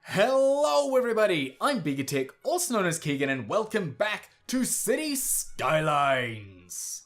Hello everybody, I'm BeakerTeck, also known as Keegan, and welcome back to Cities Skylines.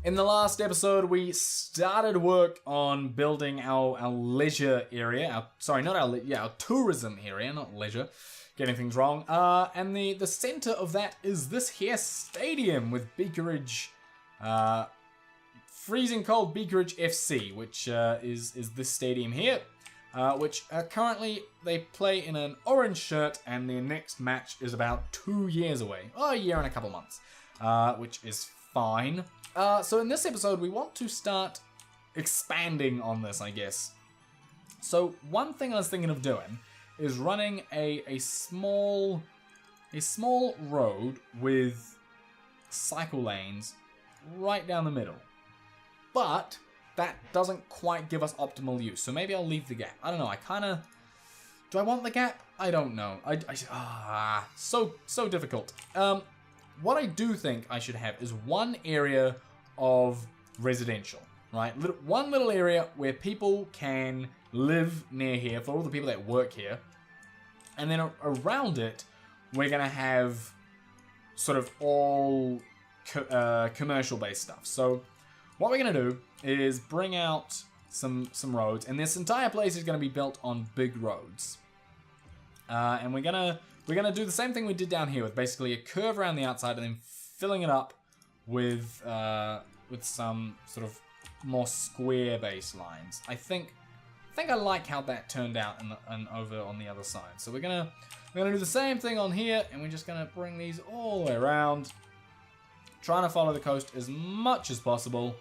In the last episode, we started work on building our leisure area, our tourism area, not leisure, getting things wrong, and the center of that is this here stadium with Beakerage, freezing cold Beakerage FC, which is this stadium here, which currently they play in an orange shirt, and their next match is about 2 years away. Oh, a year and a couple months, which is fine. So in this episode, we want to start expanding on this, I guess. So one thing I was thinking of doing is running a small road with cycle lanes right down the middle. But that doesn't quite give us optimal use, so maybe I'll leave the gap. I don't know. Do I want the gap? I don't know. So difficult. What I do think I should have is one area of residential, right? One little area where people can live near here for all the people that work here, and then around it, we're gonna have sort of all commercial-based stuff. So what we're gonna do is bring out some roads, and this entire place is gonna be built on big roads. And we're gonna do the same thing we did down here, with basically a curve around the outside and then filling it up with some sort of more square base lines. I think I like how that turned out and over on the other side. So we're gonna do the same thing on here, and we're just gonna bring these all the way around, trying to follow the coast as much as possible.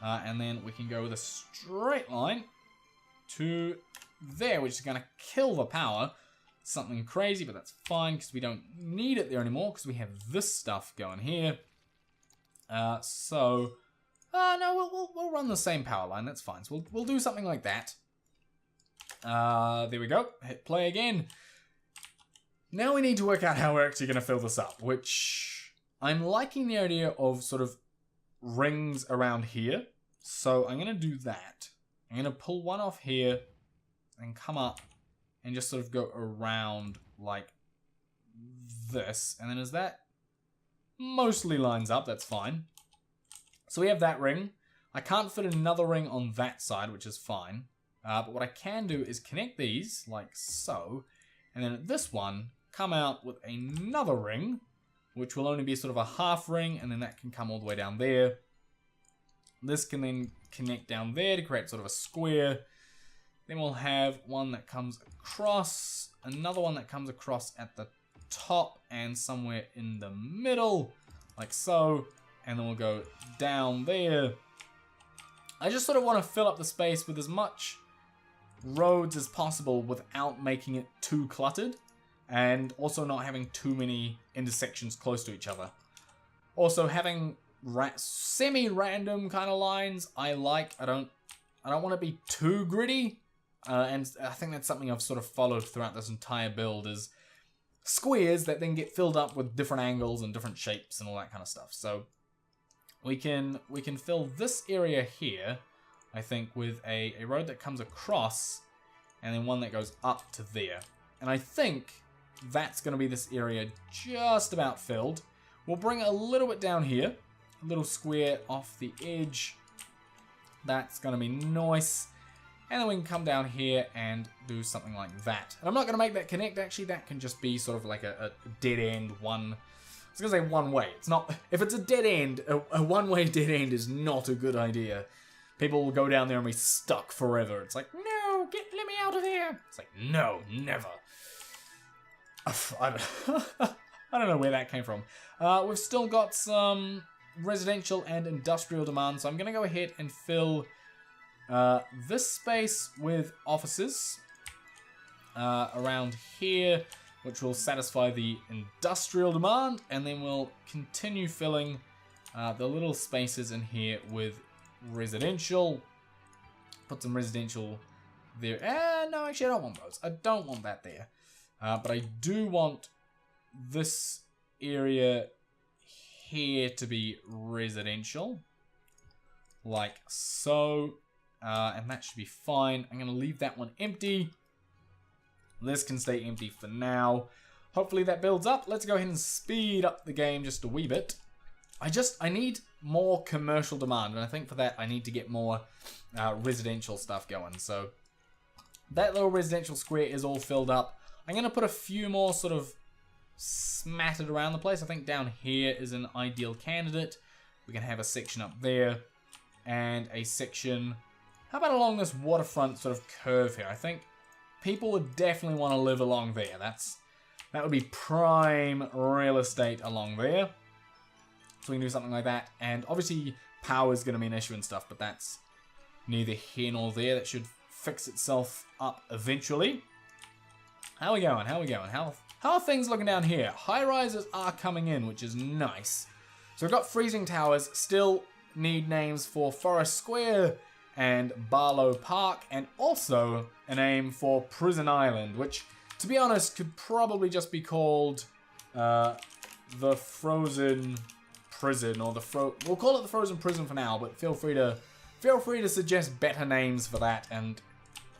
And then we can go with a straight line to there, which is going to kill the power. Something crazy, but that's fine because we don't need it there anymore because we have this stuff going here. No, we'll run the same power line. That's fine. So we'll do something like that. There we go. Hit play again. Now we need to work out how we're actually going to fill this up, which I'm liking the idea of sort of rings around here. So I'm going to do that. I'm going to pull one off here and come up and just sort of go around like this. And then as that mostly lines up, that's fine. So we have that ring. I can't fit another ring on that side, which is fine. But what I can do is connect these like so. And then at this one, come out with another ring, which will only be sort of a half ring, and then that can come all the way down there. This can then connect down there to create sort of a square. Then we'll have one that comes across, another one that comes across at the top and somewhere in the middle, like so. And then we'll go down there. I just sort of want to fill up the space with as much roads as possible without making it too cluttered, and also not having too many intersections close to each other. Also having semi-random kind of lines I like. I don't want to be too gritty, and I think that's something I've sort of followed throughout this entire build, is squares that then get filled up with different angles and different shapes and all that kind of stuff. So we can fill this area here, I think, with a road that comes across and then one that goes up to there. And I think that's going to be this area just about filled. We'll bring it a little bit down here, a little square off the edge. That's going to be nice. And then we can come down here and do something like that. And I'm not going to make that connect, actually. That can just be sort of like a dead end one. I was going to say one way. It's not. If it's a dead end, a one-way dead end is not a good idea. People will go down there and be stuck forever. It's like, no, let me out of here. It's like, no, never. I don't know where that came from. We've still got some residential and industrial demand, so I'm going to go ahead and fill this space with offices around here, which will satisfy the industrial demand, and then we'll continue filling the little spaces in here with residential. Put some residential there. No, actually I don't want those. I don't want that there. But I do want this area here to be residential. like so. And that should be fine. I'm going to leave that one empty. This can stay empty for now. Hopefully that builds up. Let's go ahead and speed up the game just a wee bit. I need more commercial demand, and I think for that I need to get more residential stuff going. So that little residential square is all filled up. I'm going to put a few more sort of smattered around the place. I think down here is an ideal candidate. We can have a section up there and a section... How about along this waterfront sort of curve here? I think people would definitely want to live along there. That would be prime real estate along there. So we can do something like that. And obviously power is going to be an issue and stuff, but that's neither here nor there. That should fix itself up eventually. How are we going? How are we going? How are things looking down here? High rises are coming in, which is nice. So we've got freezing towers. Still need names for Forest Square and Barlow Park, and also a name for Prison Island, which, to be honest, could probably just be called the Frozen Prison, or we'll call it the Frozen Prison for now. But feel free to suggest better names for that, and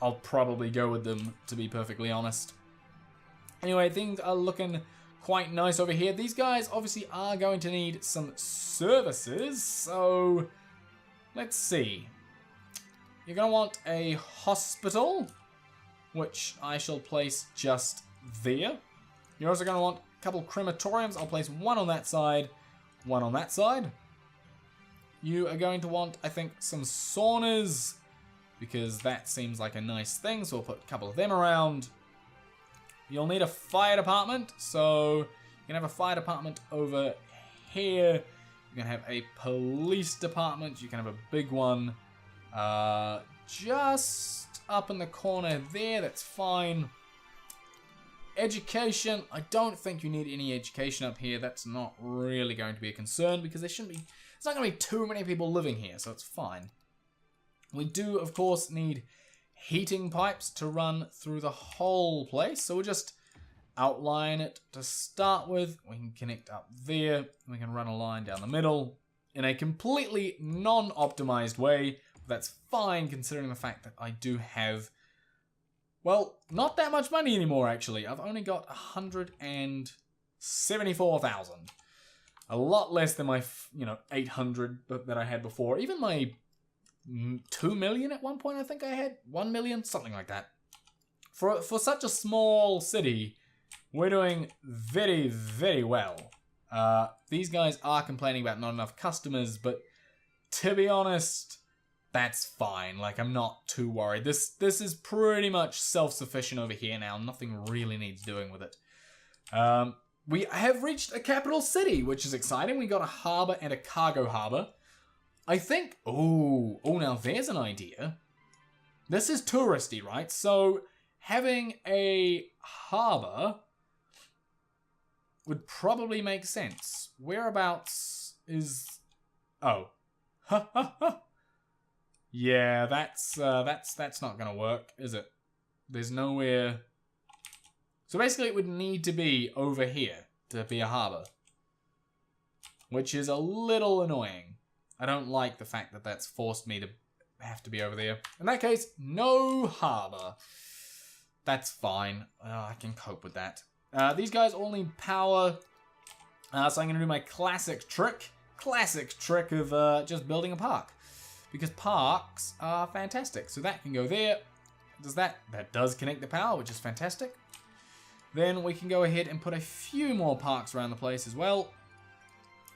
I'll probably go with them, to be perfectly honest. Anyway, things are looking quite nice over here. These guys obviously are going to need some services, so let's see. You're going to want a hospital, which I shall place just there. You're also going to want a couple crematoriums. I'll place one on that side, one on that side. You are going to want, I think, some saunas, because that seems like a nice thing, so we'll put a couple of them around. You'll need a fire department, so you can have a fire department over here. You can have a police department. You can have a big one just up in the corner there. That's fine. Education. I don't think you need any education up here. That's not really going to be a concern, because there's not going to be too many people living here, so it's fine. We do, of course, need heating pipes to run through the whole place, so we'll just outline it to start with. We can connect up there. We can run a line down the middle in a completely non-optimized way. That's fine, considering the fact that I do have, well, not that much money anymore, actually. I've only got 174,000. A lot less than my, 800 that I had before. Even my 2 million at one point, I think I had. 1 million, something like that. For such a small city, we're doing very, very well. These guys are complaining about not enough customers, but to be honest, that's fine. Like, I'm not too worried. This is pretty much self-sufficient over here now. Nothing really needs doing with it. We have reached a capital city, which is exciting. We got a harbour and a cargo harbour. I think... Oh, now there's an idea. This is touristy, right? So having a harbour would probably make sense. Whereabouts is... Oh. Ha ha ha. Yeah, that's not gonna work, is it? There's nowhere... So basically it would need to be over here to be a harbour, which is a little annoying. I don't like the fact that that's forced me to have to be over there. In that case, no harbour. That's fine. I can cope with that. These guys all need power, so I'm going to do my classic trick of just building a park. Because parks are fantastic. So that can go there. That does connect the power, which is fantastic. Then we can go ahead and put a few more parks around the place as well.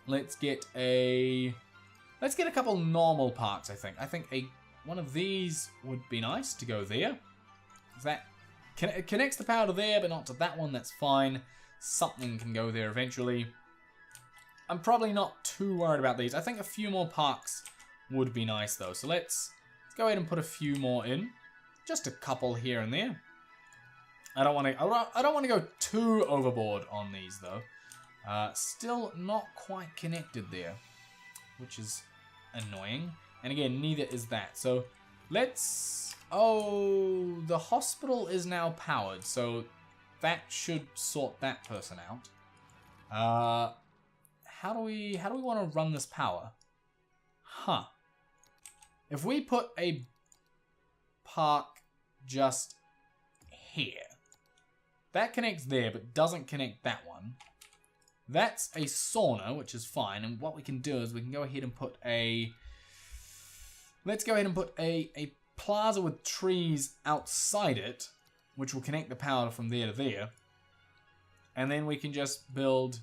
Let's get a couple normal parks, I think. I think one of these would be nice to go there. It connects the power to there, but not to that one. That's fine. Something can go there eventually. I'm probably not too worried about these. I think a few more parks would be nice, though. So let's go ahead and put a few more in. Just a couple here and there. I don't want to go too overboard on these, though. Still not quite connected there, which is annoying. And again, neither is that. So let's... Oh, the hospital is now powered, so that should sort that person out. How do we want to run this power? Huh. if we put a park just here, that connects there, but doesn't connect that one. That's a sauna, which is fine. And what we can do is we can go ahead and put a... Let's go ahead and put a plaza with trees outside it, which will connect the power from there to there. And then we can just build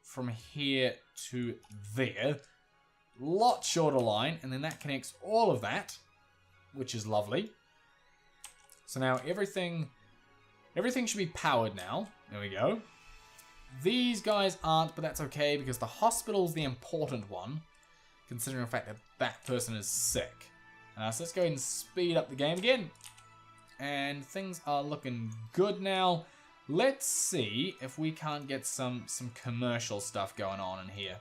from here to there. Lot shorter line, and then that connects all of that, which is lovely. So now everything should be powered now. There we go. These guys aren't, but that's okay because the hospital's the important one, considering the fact that that person is sick. So let's go ahead and speed up the game again. And things are looking good now. Let's see if we can't get some commercial stuff going on in here.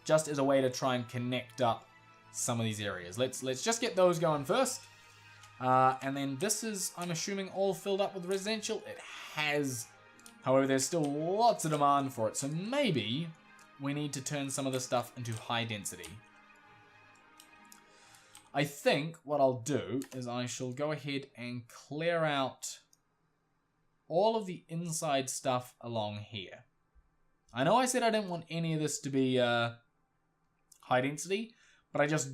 Just as a way to try and connect up some of these areas. Let's just get those going first. And then this is, I'm assuming, all filled up with residential. It has. However, there's still lots of demand for it. So maybe we need to turn some of this stuff into high density. I think what I'll do is I shall go ahead and clear out all of the inside stuff along here. I know I said I didn't want any of this to be high density, but I just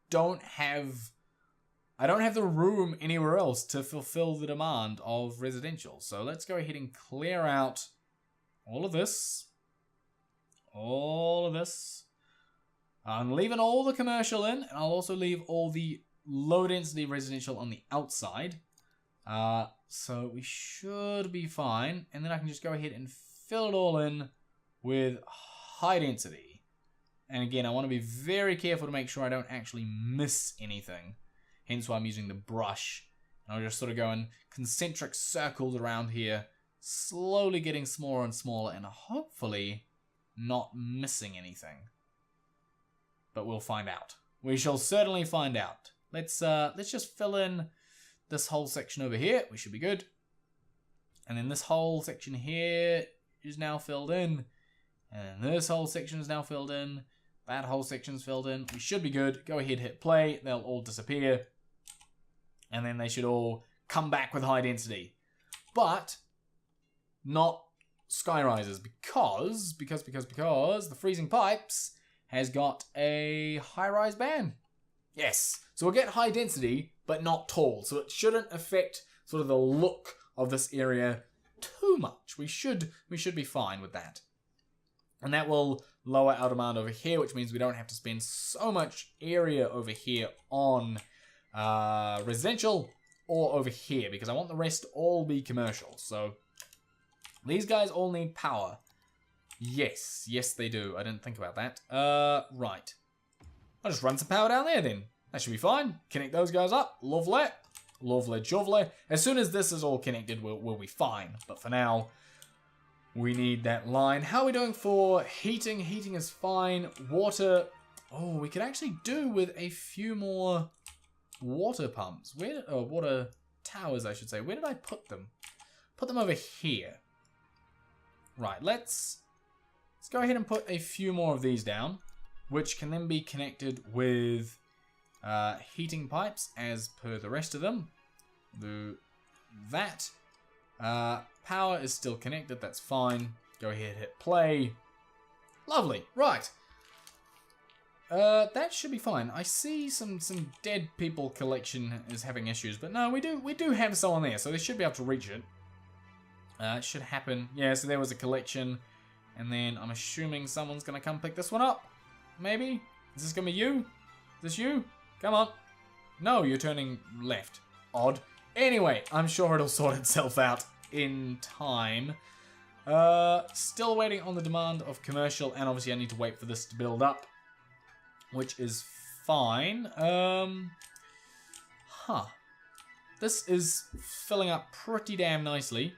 don't have... I don't have the room anywhere else to fulfill the demand of residential. So let's go ahead and clear out all of this. All of this. I'm leaving all the commercial in, and I'll also leave all the low density residential on the outside. So we should be fine. And then I can just go ahead and fill it all in with high density. And again, I want to be very careful to make sure I don't actually miss anything. Hence why I'm using the brush. And I'll just sort of go in concentric circles around here, slowly getting smaller and smaller, and hopefully not missing anything. But we'll find out. We shall certainly find out. Let's just fill in this whole section over here. We should be good. And then this whole section here is now filled in. And this whole section is now filled in. That whole section's filled in. We should be good. Go ahead, hit play. They'll all disappear. And then they should all come back with high density. But not skyrises because the freezing pipes has got a high-rise ban. Yes. So we'll get high density, but not tall. So it shouldn't affect sort of the look of this area too much. We should be fine with that. And that will lower our demand over here, which means we don't have to spend so much area over here on residential or over here, because I want the rest to all be commercial. So these guys all need power. Yes, they do. I didn't think about that. Right. I'll just run some power down there then. That should be fine. Connect those guys up. Lovely. Lovely, jovely. As soon as this is all connected, we'll be fine. But for now, we need that line. How are we doing for heating? Heating is fine. Water. Oh, we could actually do with a few more water pumps. Water towers, I should say. Where did I put them? Put them over here. Right, let's go ahead and put a few more of these down, which can then be connected with heating pipes as per the rest of them. Do that. Power is still connected, that's fine. Go ahead, hit play. Lovely, right. That should be fine. I see some dead people collection is having issues, but no, we do have someone there, so they should be able to reach it. It should happen. Yeah, so there was a collection, and then I'm assuming someone's gonna come pick this one up. Maybe? Is this gonna be you? Is this you? Come on. No, you're turning left. Odd. Anyway, I'm sure it'll sort itself out in time. Still waiting on the demand of commercial, and obviously I need to wait for this to build up, which is fine. This is filling up pretty damn nicely.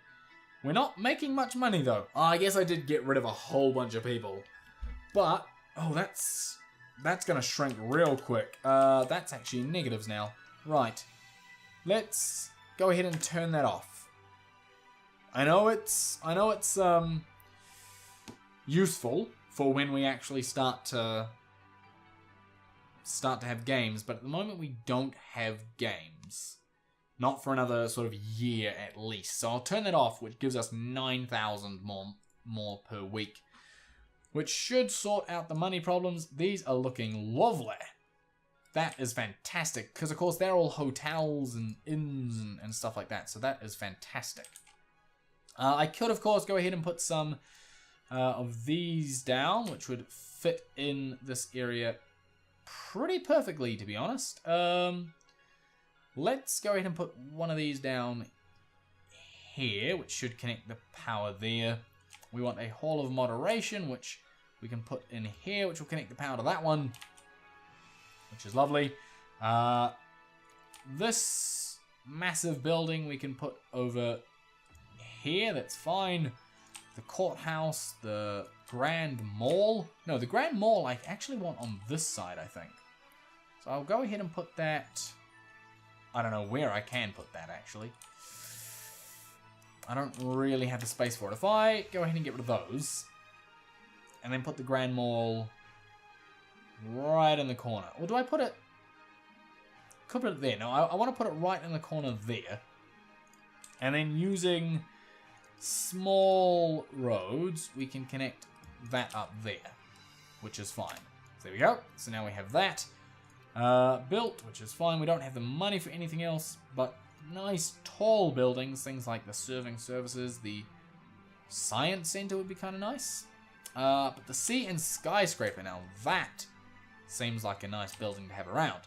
We're not making much money though. I guess I did get rid of a whole bunch of people. But, oh, that's gonna shrink real quick. That's actually negatives now. Right. Let's go ahead and turn that off. I know it's useful for when we actually start to start to have games, but at the moment we don't have games. Not for another sort of year at least. So I'll turn that off, which gives us 9,000 more per week, which should sort out the money problems. These are looking lovely. That is fantastic, because of course they're all hotels and inns and stuff like that, so that is fantastic. I could of course go ahead and put some of these down, which would fit in this area pretty perfectly, to be honest. Let's go ahead and put one of these down here, which should connect the power there. We want a hall of moderation, which we can put in here, which will connect the power to that one, which is lovely. This massive building we can put over here, that's fine. The courthouse, the Grand Mall. No, the Grand Mall I actually want on this side, I think. So I'll go ahead and put that... I don't know where I can put that, actually. I don't really have the space for it. If I go ahead and get rid of those, and then put the Grand Mall right in the corner. Or do I put it... Could put it there. No, I want to put it right in the corner there. And then using small roads, we can connect that up there, which is fine. So there we go. So now we have that built, which is fine. We don't have the money for anything else, but nice tall buildings, things like the serving services, the science center would be kind of nice. But the sea and skyscraper, now that seems like a nice building to have around.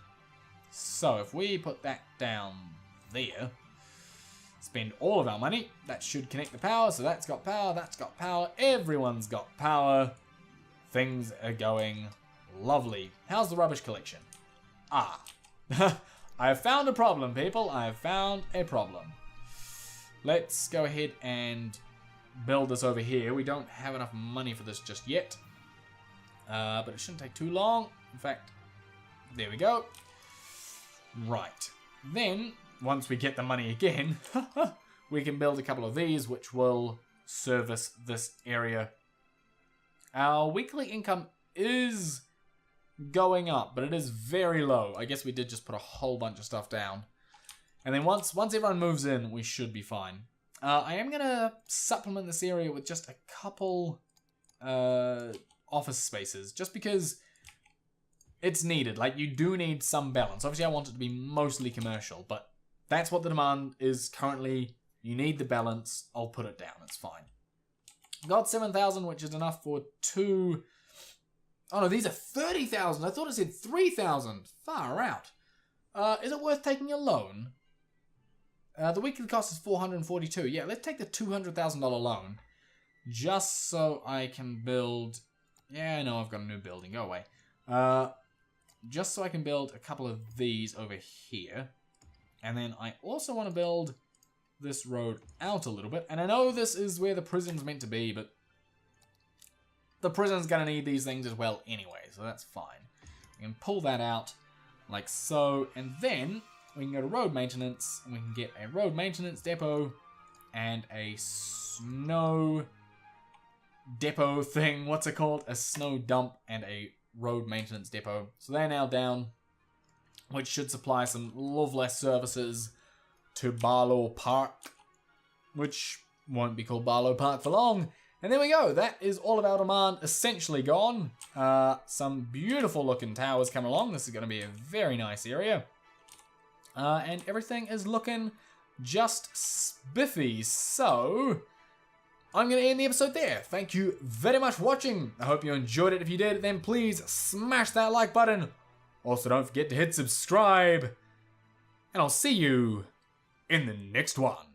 So if we put that down there, spend all of our money, that should connect the power. So that's got power, everyone's got power. Things are going lovely. How's the rubbish collection? Ah, I have found a problem, people. I have found a problem. Let's go ahead and build this over here. We don't have enough money for this just yet, but it shouldn't take too long. In fact, there we go. Right, then once we get the money again, we can build a couple of these, which will service this area. Our weekly income is going up, but it is very low. I guess we did just put a whole bunch of stuff down. And then once everyone moves in, we should be fine. I am going to supplement this area with just a couple office spaces, just because it's needed. Like, you do need some balance. Obviously, I want it to be mostly commercial, but that's what the demand is currently. You need the balance. I'll put it down. It's fine. Got 7,000, which is enough for 2... Oh no, these are 30,000. I thought it said 3,000. Far out. Is it worth taking a loan? The weekly cost is 442. Yeah, let's take the $200,000 loan. Just so I can build... Yeah, I know I've got a new building. Go away. Just so I can build a couple of these over here. And then I also want to build this road out a little bit. And I know this is where the prison's meant to be, but the prison's going to need these things as well anyway, so that's fine. We can pull that out like so, and then we can go to road maintenance, and we can get a road maintenance depot and a snow depot thing. What's it called? A snow dump and a road maintenance depot. So they're now down, which should supply some lovely services to Barlow Park, which won't be called Barlow Park for long. And there we go. That is all of our demand essentially gone. Some beautiful looking towers come along. This is going to be a very nice area. And everything is looking just spiffy. So I'm going to end the episode there. Thank you very much for watching. I hope you enjoyed it. If you did, then please smash that like button. Also, don't forget to hit subscribe. And I'll see you in the next one.